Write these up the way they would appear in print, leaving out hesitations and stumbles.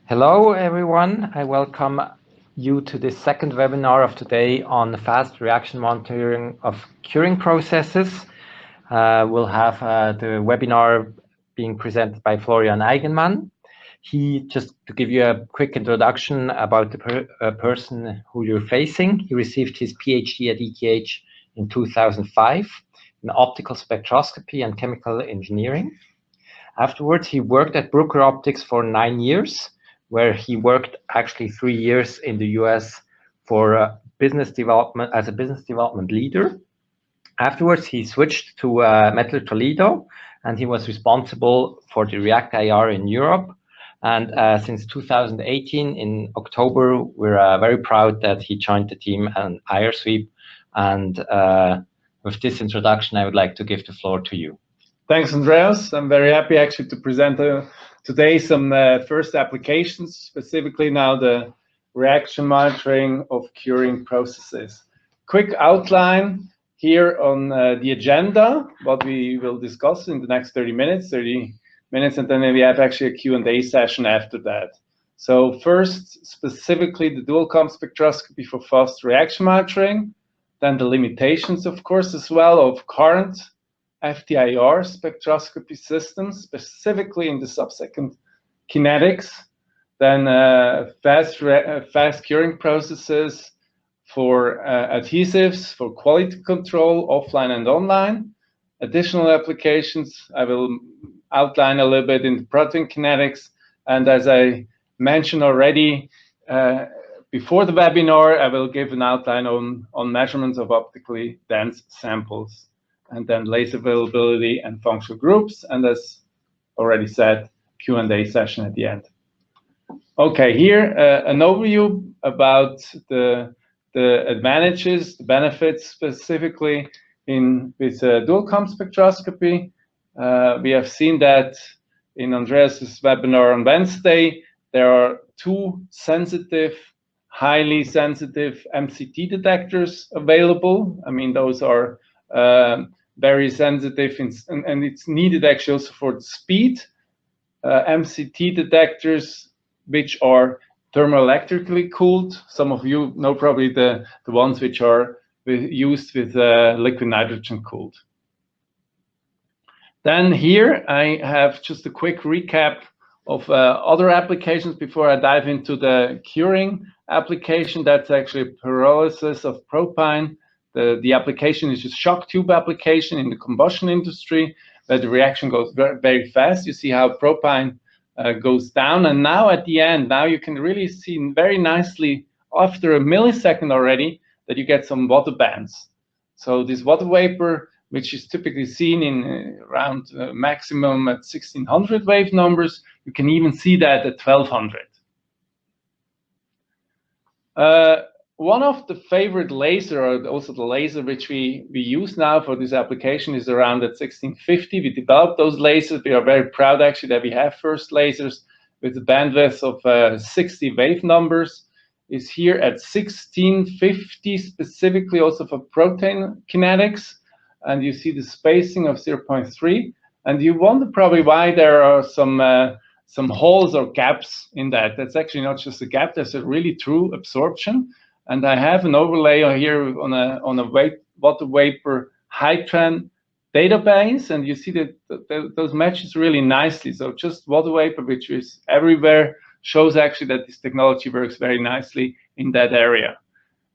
Hello, everyone. I welcome you to the second webinar of today on fast reaction monitoring of curing processes. We'll have the webinar being presented by Florian Eigenmann. Just to give you a quick introduction about the person who you're facing, he received his PhD at ETH in 2005 in optical spectroscopy and chemical engineering. Afterwards, he worked at Bruker Optics for 9 years, where he worked actually 3 years in the US for business development as a business development leader. Afterwards, he switched to Mettler Toledo, and he was responsible for the FTIR in Europe. And since 2018, in October, we're very proud that he joined the team and IRSweep. And with this introduction, I would like to give the floor to you. Thanks, Andreas. I'm very happy actually to present today some first applications, specifically now the reaction monitoring of curing processes. Quick outline here on the agenda, what we will discuss in the next 30 minutes, and then we have actually a Q&A session after that. So first, specifically the dual-com spectroscopy for fast reaction monitoring, then the limitations, of course, as well of current FTIR spectroscopy systems, specifically in the subsecond kinetics, then fast curing processes for adhesives, for quality control, offline and online. Additional applications I will outline a little bit in protein kinetics, and as I mentioned already before the webinar, I will give an outline on measurements of optically dense samples, and then laser availability and functional groups, and as already said, Q&A session at the end. Okay, here an overview about the advantages, the benefits specifically with dual-com spectroscopy. We have seen that in Andreas's webinar on Wednesday, there are two highly sensitive MCT detectors available. I mean, those are very sensitive, and it's needed actually also for the speed. MCT detectors, which are thermoelectrically cooled. Some of you know probably the ones which are used with liquid nitrogen cooled. Then here I have just a quick recap of other applications before I dive into the curing application. That's actually pyrolysis of propane. The application is just shock tube application in the combustion industry, where the reaction goes very, very fast. You see how propane goes down, and now at the end, now you can really see very nicely after a millisecond already that you get some water bands. So this water vapor, which is typically seen in around maximum at 1600 wave numbers, you can even see that at 1200. One of the favorite laser, or also the laser which we use now for this application, is around at 1650. We developed those lasers. We are very proud actually that we have first lasers with a bandwidth of 60 wave numbers. Is here at 1650, specifically also for protein kinetics. And you see the spacing of 0.3. And you wonder probably why there are some holes or gaps in that. That's actually not just a gap, there's a really true absorption. And I have an overlay here on a water vapor high-trend database, and you see that those matches really nicely. So just water vapor, which is everywhere, shows actually that this technology works very nicely in that area.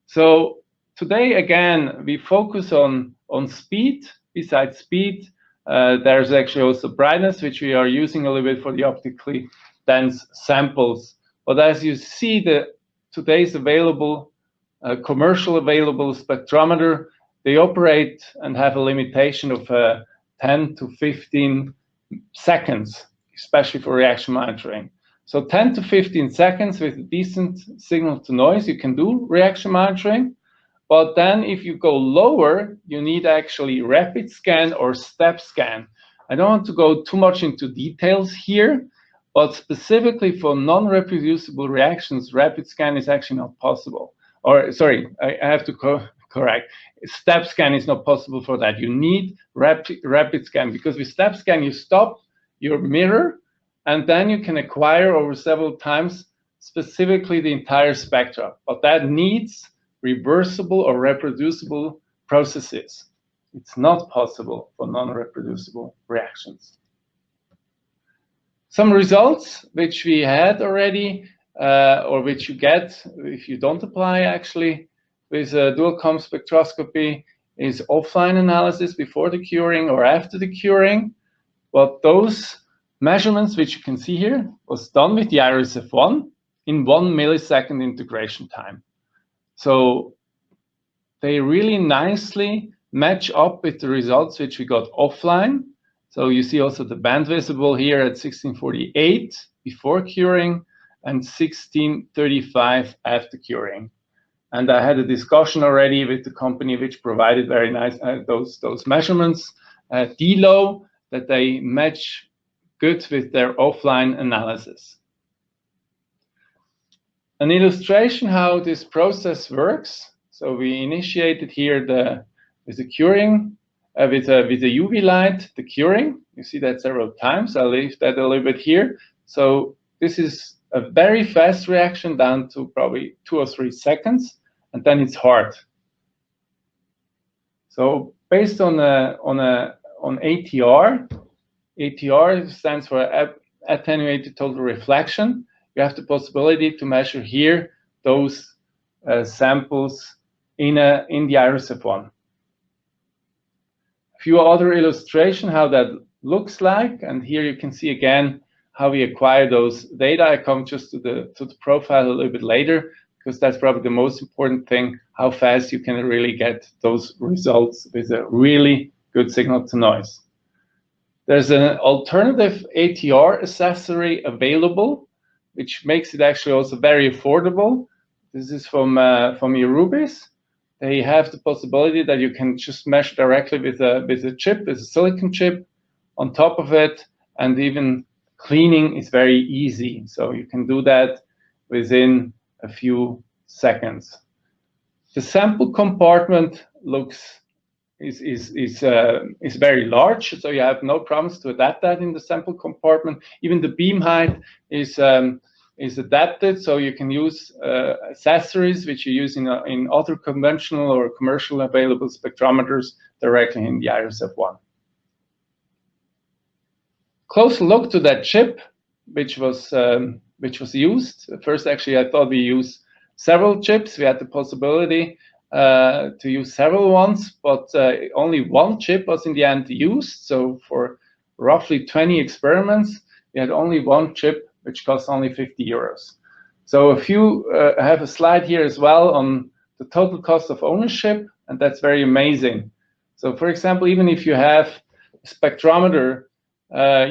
So today, again, we focus on speed. Besides speed, there's actually also brightness, which we are using a little bit for the optically dense samples. But as you see, today's commercial available spectrometer, they operate and have a limitation of 10 to 15 seconds, especially for reaction monitoring. So 10 to 15 seconds with a decent signal to noise, you can do reaction monitoring. But then if you go lower, you need actually rapid scan or step scan. I don't want to go too much into details here, but specifically for non-reproducible reactions, rapid scan is actually not possible. Or sorry, I have to correct. Step scan is not possible for that. You need rapid scan, because with step scan, you stop your mirror and then you can acquire over several times specifically the entire spectra. But that needs reversible or reproducible processes. It's not possible for non-reproducible reactions. Some results which we had already, or which you get if you don't apply actually with dual-com spectroscopy, is offline analysis before the curing or after the curing. But those measurements which you can see here was done with the IRIS-F1 in 1 millisecond integration time. So they really nicely match up with the results which we got offline. So you see also the band visible here at 1648 before curing and 1635 after curing. And I had a discussion already with the company which provided very nice those measurements, DLO, that they match good with their offline analysis. An illustration how this process works. So we initiated here with the curing, with a UV light, the curing. You see that several times. I'll leave that a little bit here. So this is a very fast reaction down to probably 2 or 3 seconds, and then it's hard. So based on ATR, ATR stands for attenuated total reflection. You have the possibility to measure here those samples in the IRIS-F1. A few other illustrations how that looks like, and here you can see again how we acquire those data. I come just to the profile a little bit later, because that's probably the most important thing, how fast you can really get those results with a really good signal to noise. There's an alternative ATR accessory available, which makes it actually also very affordable. This is from Eurubis. They have the possibility that you can just measure directly with a chip, with a silicon chip on top of it, and even cleaning is very easy. So you can do that within a few seconds. The sample compartment is very large, so you have no problems to adapt that in the sample compartment. Even the beam height is adapted, so you can use accessories which you use in other conventional or commercial available spectrometers directly in the IRIS-F1. Close look to that chip, which was used. First, actually, I thought we used several chips. We had the possibility to use several ones, but only one chip was in the end used. So for roughly 20 experiments, we had only one chip, which costs only 50 euros. So I have a slide here as well on the total cost of ownership, and that's very amazing. So for example, even if you have a spectrometer,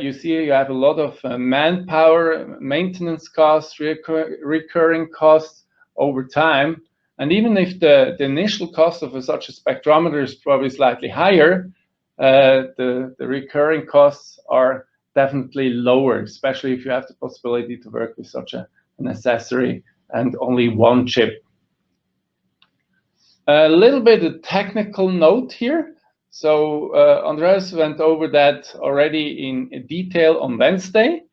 you see you have a lot of manpower, maintenance costs, recurring costs over time. And even if the initial cost of such a spectrometer is probably slightly higher, the recurring costs are definitely lower, especially if you have the possibility to work with such an accessory and only one chip. A little bit of technical note here. So Andreas went over that already in detail on Wednesday.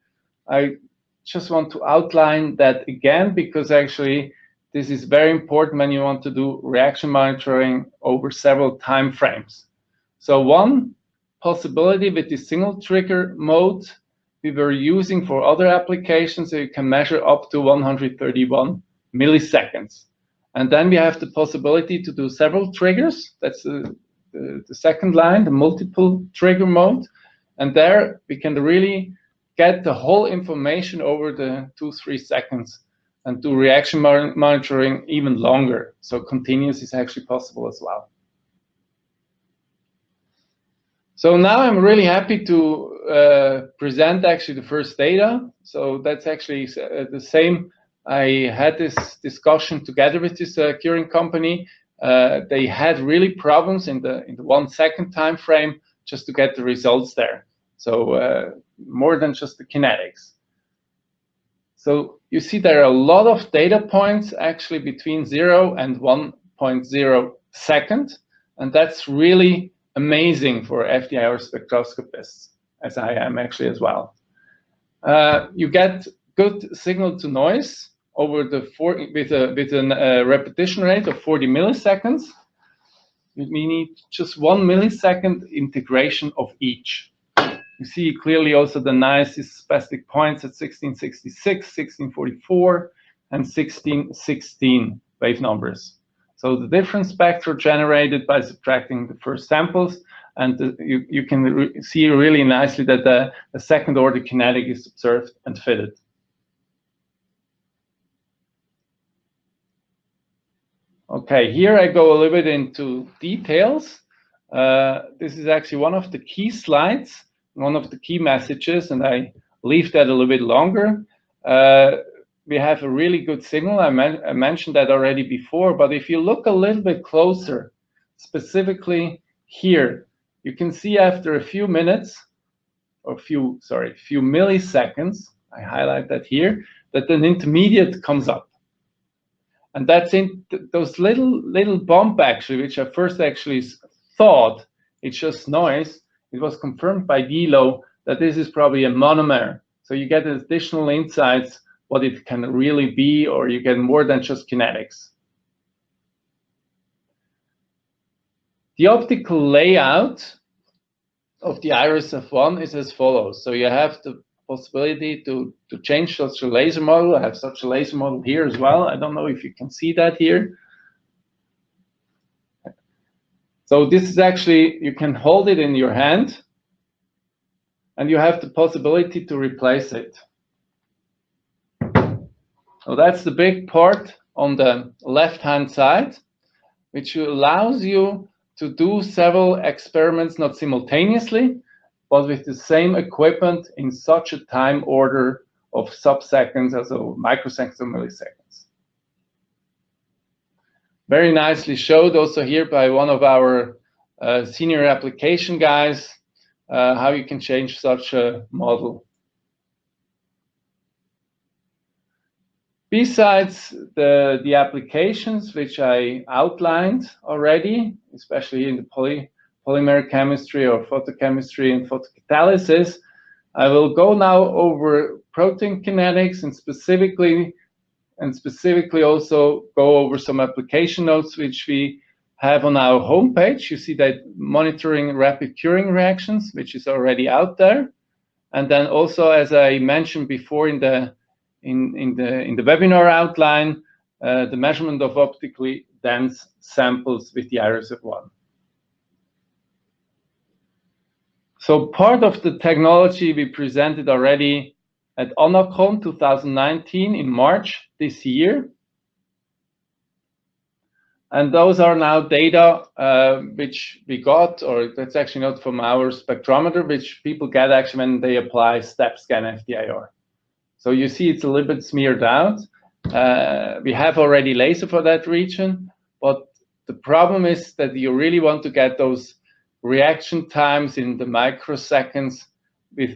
I just want to outline that again, because actually this is very important when you want to do reaction monitoring over several time frames. So one possibility with the single trigger mode we were using for other applications, so you can measure up to 131 milliseconds. And then we have the possibility to do several triggers. That's the second line, the multiple trigger mode. And there we can really get the whole information over the 2-3 seconds and do reaction monitoring even longer. So continuous is actually possible as well. So now I'm really happy to present actually the first data. So that's actually the same. I had this discussion together with this curing company. They had really problems in the 1 second time frame just to get the results there. So more than just the kinetics. So you see there are a lot of data points actually between 0 and 1.0 second, and that's really amazing for FTIR spectroscopists, as I am actually as well. You get good signal to noise over the with a repetition rate of 40 milliseconds. We need just 1 millisecond integration of each. You see clearly also the nice spastic points at 1666, 1644, and 1616 wave numbers. So the different spectra generated by subtracting the first samples, and you can see really nicely that the second order kinetic is observed and fitted. Okay, here I go a little bit into details. This is actually one of the key slides, one of the key messages, and I leave that a little bit longer. We have a really good signal. I mentioned that already before, but if you look a little bit closer, specifically here, you can see after a few minutes, or few milliseconds, I highlight that here, that an intermediate comes up. And that's in those little bump actually, which I first actually thought it's just noise. It was confirmed by Dilo that this is probably a monomer. So you get additional insights what it can really be, or you get more than just kinetics. The optical layout of the iris f1 is as follows. So you have the possibility to change such a laser model. I have such a laser model here as well. I don't know if you can see that here. So this is actually, you can hold it in your hand, and you have the possibility to replace it. So that's the big part on the left-hand side, which allows you to do several experiments, not simultaneously, but with the same equipment in such a time order of sub-seconds, also microseconds or milliseconds. Very nicely showed also here by one of our senior application guys, how you can change such a model. Besides the applications which I outlined already, especially in the polymer chemistry or photochemistry and photocatalysis, I will go now over protein kinetics and specifically also go over some application notes which we have on our homepage. You see that monitoring rapid curing reactions, which is already out there, and then also, as I mentioned before in the webinar outline, the measurement of optically dense samples with the iris f1. So part of the technology we presented already at Onacon 2019 in March this year. And those are now data which we got, or that's actually not from our spectrometer, which people get actually when they apply step scan FTIR. So you see it's a little bit smeared out. We have already laser for that region, but the problem is that you really want to get those reaction times in the microseconds with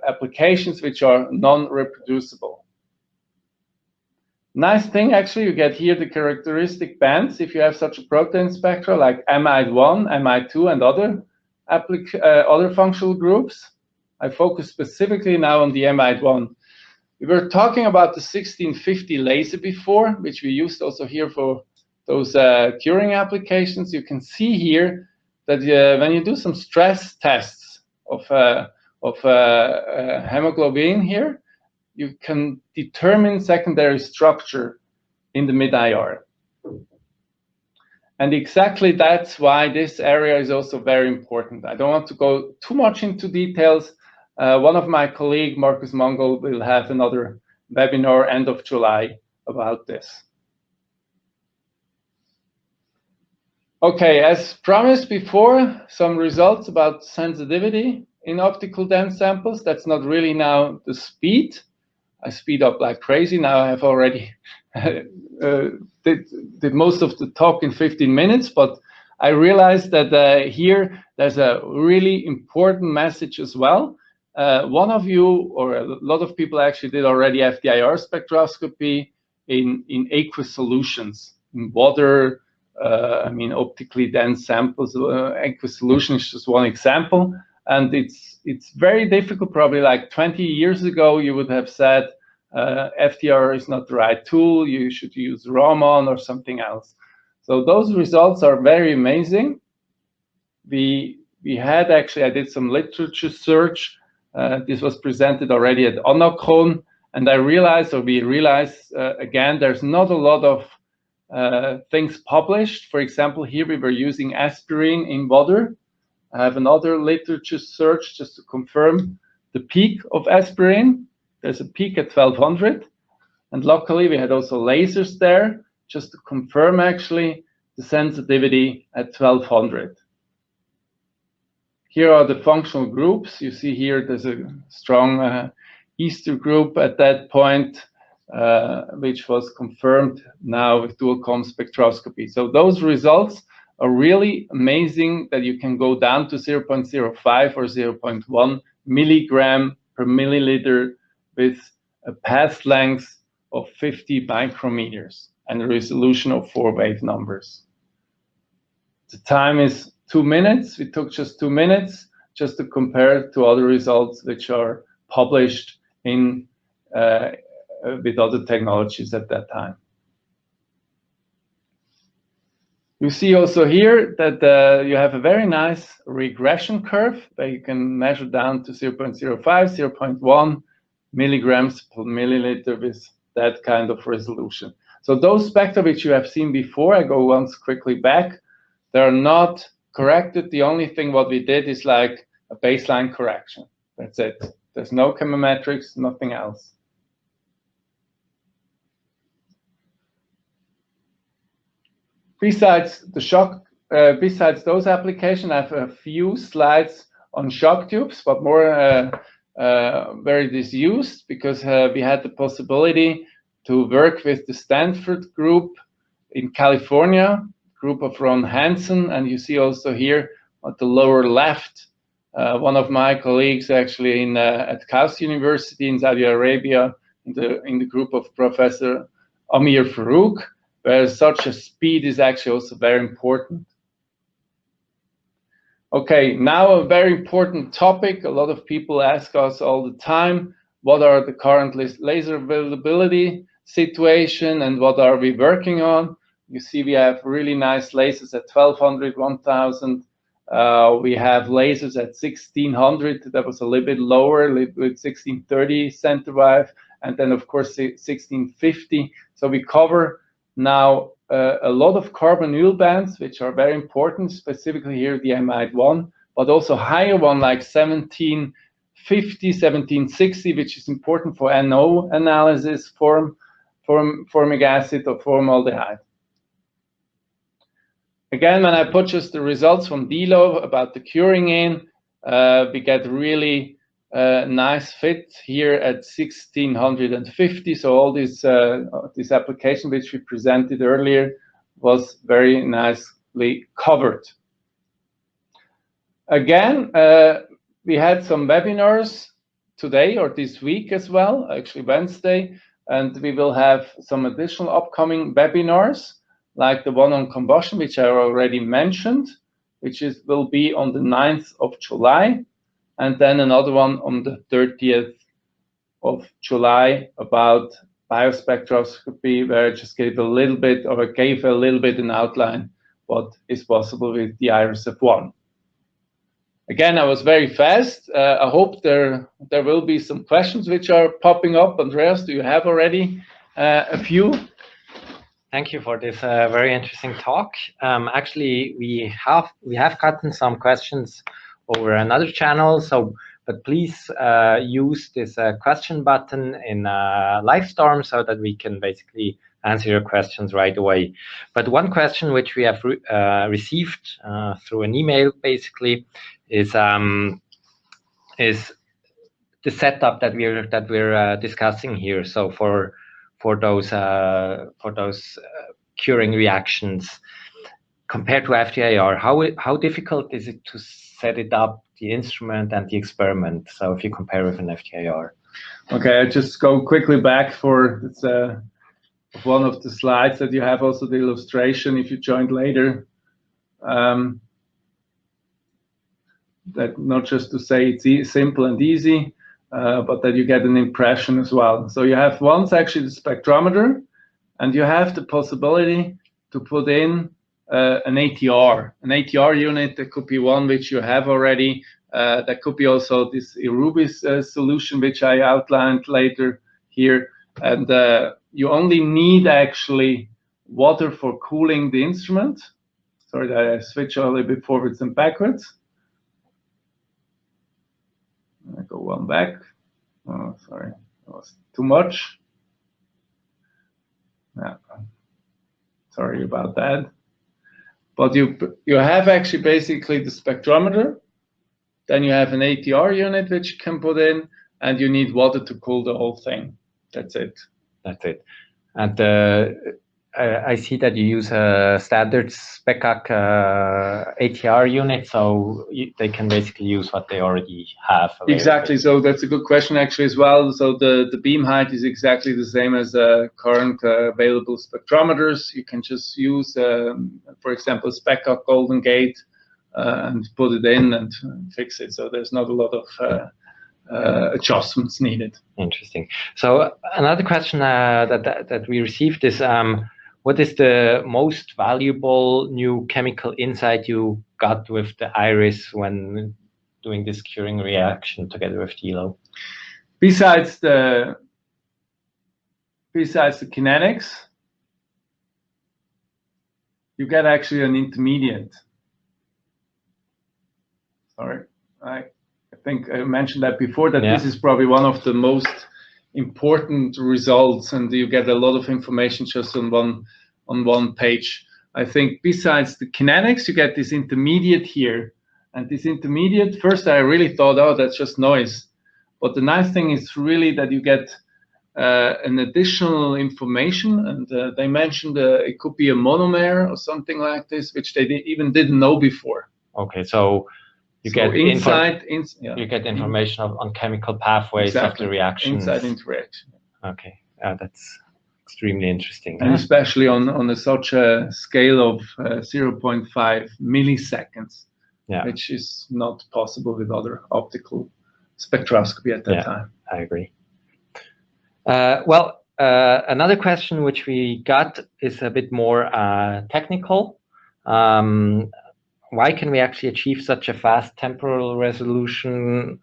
applications which are non-reproducible. Nice thing actually, you get here the characteristic bands if you have such a protein spectra like amide1, amide2, and other functional groups. I focus specifically now on the amide1. We were talking about the 1650 laser before, which we used also here for those curing applications. You can see here that when you do some stress tests of hemoglobin here, you can determine secondary structure in the mid-IR. And exactly that's why this area is also very important. I don't want to go too much into details. One of my colleagues, Marcus Mongol, will have another webinar end of July about this. Okay, as promised before, some results about sensitivity in optical dense samples. That's not really now the speed. I speed up like crazy. Now I have already did most of the talk in 15 minutes, but I realized that here there's a really important message as well. One of you, or a lot of people actually did already FTIR spectroscopy in aqueous solutions, in water, I mean, optically dense samples. Aqueous solution is just one example. and it's very difficult. Probably like 20 years ago, you would have said FTIR is not the right tool. You should use Raman or something else. So those results are very amazing. We had actually, I did some literature search. This was presented already at Onacon, and we realized again, there's not a lot of things published. For example, here we were using aspirin in water. I have another literature search just to confirm the peak of aspirin. There's a peak at 1200. And luckily, we had also lasers there just to confirm actually the sensitivity at 1200. Here are the functional groups. You see here there's a strong ester group at that point, which was confirmed now with dual-com spectroscopy. So those results are really amazing, that you can go down to 0.05 or 0.1 milligram per milliliter with a path length of 50 micrometers and a resolution of 4 wave numbers. The time is 2 minutes. We took just 2 minutes just to compare to other results which are published in with other technologies at that time. You see also here that you have a very nice regression curve where you can measure down to 0.05, 0.1 milligrams per milliliter with that kind of resolution. So those spectra which you have seen before, I go once quickly back, they're not corrected. The only thing what we did is like a baseline correction. That's it. There's no chemometrics, nothing else. Besides the shock, besides those applications, I have a few slides on shock tubes, but more very disused, because we had the possibility to work with the Stanford group in California, group of Ron Hansen, and you see also here at the lower left, one of my colleagues actually at Kaus University in Saudi Arabia, in the group of Professor Amir Farouk, where such a speed is actually also very important. Okay, now a very important topic. A lot of people ask us all the time, what are the current laser availability situation and what are we working on? You see we have really nice lasers at 1200, 1000. We have lasers at 1600. That was a little bit lower, with 1630 center wave, and then of course 1650. So we cover now a lot of carbonyl bands, which are very important, specifically here the amide 1, but also higher one like 1750, 1760, which is important for NO analysis, formic acid or formaldehyde. Again, when I put just the results from DLO about the curing in, we get really nice fit here at 1650. So all this application which we presented earlier was very nicely covered. Again, we had some webinars today or this week as well, actually Wednesday, and we will have some additional upcoming webinars, like the one on combustion, which I already mentioned, which will be on the 9th of July, and then another one on the 30th of July about biospectroscopy, where I just gave a little bit an outline what is possible with the IRSF1. Again, I was very fast. I hope there will be some questions which are popping up. Andreas, do you have already a few? Thank you for this very interesting talk. Actually, we have gotten some questions over another channel. But please use this question button in Livestorm so that we can basically answer your questions right away. But one question which we have received through an email basically is the setup that we're discussing here. So for those curing reactions compared to FTIR, how difficult is it to set it up, the instrument and the experiment? So if you compare with an FTIR. Okay, I just go quickly back for one of the slides that you have also the illustration if you joined later. that not just to say it's simple and easy, but that you get an impression as well. So you have once actually the spectrometer, and you have the possibility to put in an ATR. An ATR unit, that could be one which you have already. That could be also this Irubis solution, which I outlined later here. And you only need actually water for cooling the instrument. Sorry that I switch a little bit forwards and backwards. I go one back. Oh, sorry, that was too much. Yeah. Sorry about that. But you have actually basically the spectrometer. Then you have an ATR unit which you can put in, and you need water to cool the whole thing. That's it. That's it. And I see that you use a standard SPECAC ATR unit, so they can basically use what they already have available. Exactly. So that's a good question actually as well. So the beam height is exactly the same as current available spectrometers. You can just use, for example, SPECAC Golden Gate and put it in and fix it. So there's not a lot of adjustments needed. Interesting. So another question that we received is, what is the most valuable new chemical insight you got with the iris when doing this curing reaction together with DLO? Besides the kinetics, you get actually an intermediate. Sorry, I think I mentioned that before, that this is probably one of the most important results, and you get a lot of information just on one page. I think besides the kinetics, you get this intermediate here, and this intermediate, first I really thought, oh, that's just noise, but the nice thing is really that you get an additional information, and they mentioned it could be a monomer or something like this, which they even didn't know before. Okay, so you get insight. You get information on chemical pathways of the reactions. Insight into reaction. Okay, that's extremely interesting. And especially on such a scale of 0.5 milliseconds, which is not possible with other optical spectroscopy at that time. I agree. Well, another question which we got is a bit more technical. Why can we actually achieve such a fast temporal resolution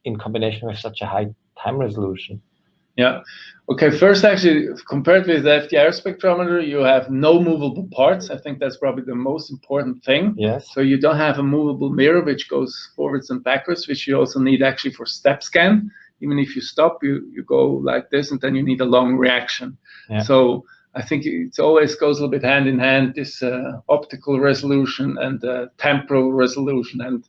in combination with such a high time resolution? Yeah. Okay, first, actually, compared with the FTIR spectrometer, you have no movable parts. I think that's probably the most important thing. Yes. So you don't have a movable mirror which goes forwards and backwards, which you also need actually for step scan. Even if you stop, you go like this, and then you need a long reaction. Yeah. So I think it always goes a little bit hand in hand, this optical resolution and temporal resolution. And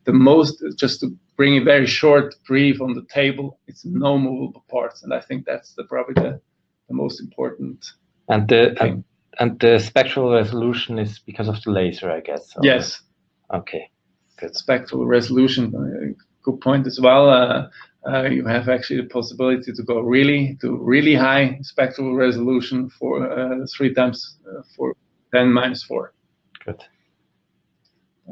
the most, just to bring a very short brief on the table, it's no movable parts. And I think that's probably the most important thing. And the spectral resolution is because of the laser, I guess. So. Yes. Okay, good. Spectral resolution, good point as well. You have actually the possibility to go really high spectral resolution for 3 times 10⁻⁴. Good.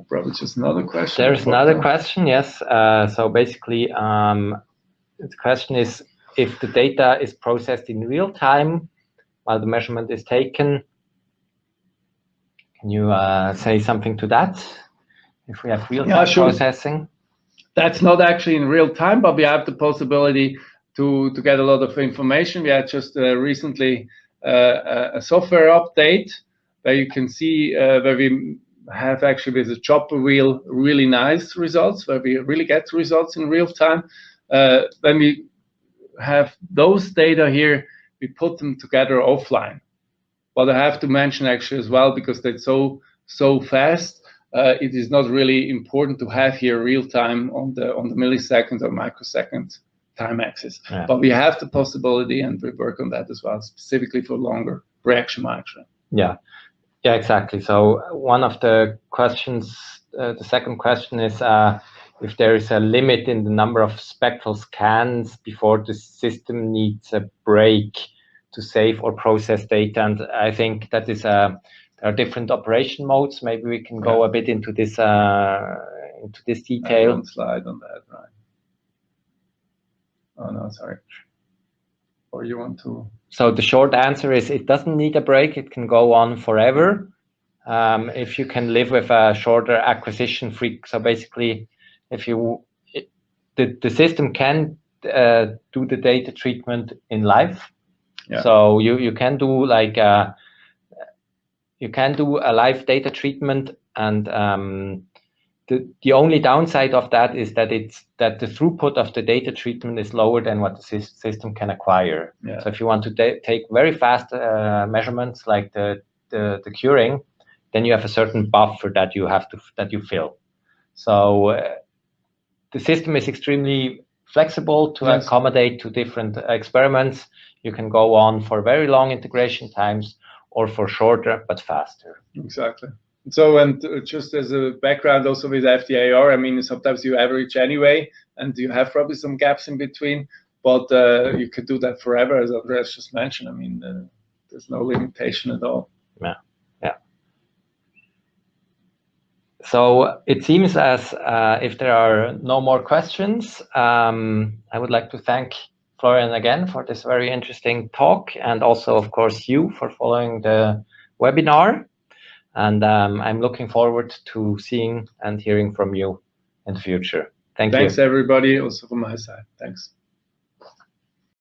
Probably just another question. There's another question, yes. So basically, the question is, if the data is processed in real time while the measurement is taken, can you say something to that? If we have real-time processing? That's not actually in real time, but we have the possibility to get a lot of information. We had just recently a software update where you can see where we have actually with a chopper wheel really nice results, where we really get results in real time. When we have those data here, we put them together offline. But I have to mention actually as well, because they're so fast, it is not really important to have here real time on the millisecond or microsecond time axis. Yeah. But we have the possibility, and we work on that as well, specifically for longer reaction monitoring. Yeah, exactly. So one of the questions, the second question is if there is a limit in the number of spectral scans before the system needs a break to save or process data. And I think that is There are different operation modes. Maybe we can go a bit into this detail. One slide on that, right? Oh no, sorry. Or you want to? So the short answer is it doesn't need a break. It can go on forever. If you can live with a shorter acquisition free. So basically, if the system can do the data treatment in live. Yeah. So you can do like you can do a live data treatment, and the only downside of that is that the throughput of the data treatment is lower than what the system can acquire. Yeah. So if you want to take very fast measurements like the curing, then you have a certain buffer that you fill. So the system is extremely flexible to accommodate to different experiments. You can go on for very long integration times or for shorter but faster. Exactly. So, and just as a background also with FTIR, I mean, sometimes you average anyway, and you have probably some gaps in between, but you could do that forever, as Andreas just mentioned. I mean, there's no limitation at all. Yeah, yeah. So it seems as if there are no more questions, I would like to thank Florian again for this very interesting talk, and also, of course, you for following the webinar. And I'm looking forward to seeing and hearing from you in the future. Thanks, everybody, also from my side. Thanks.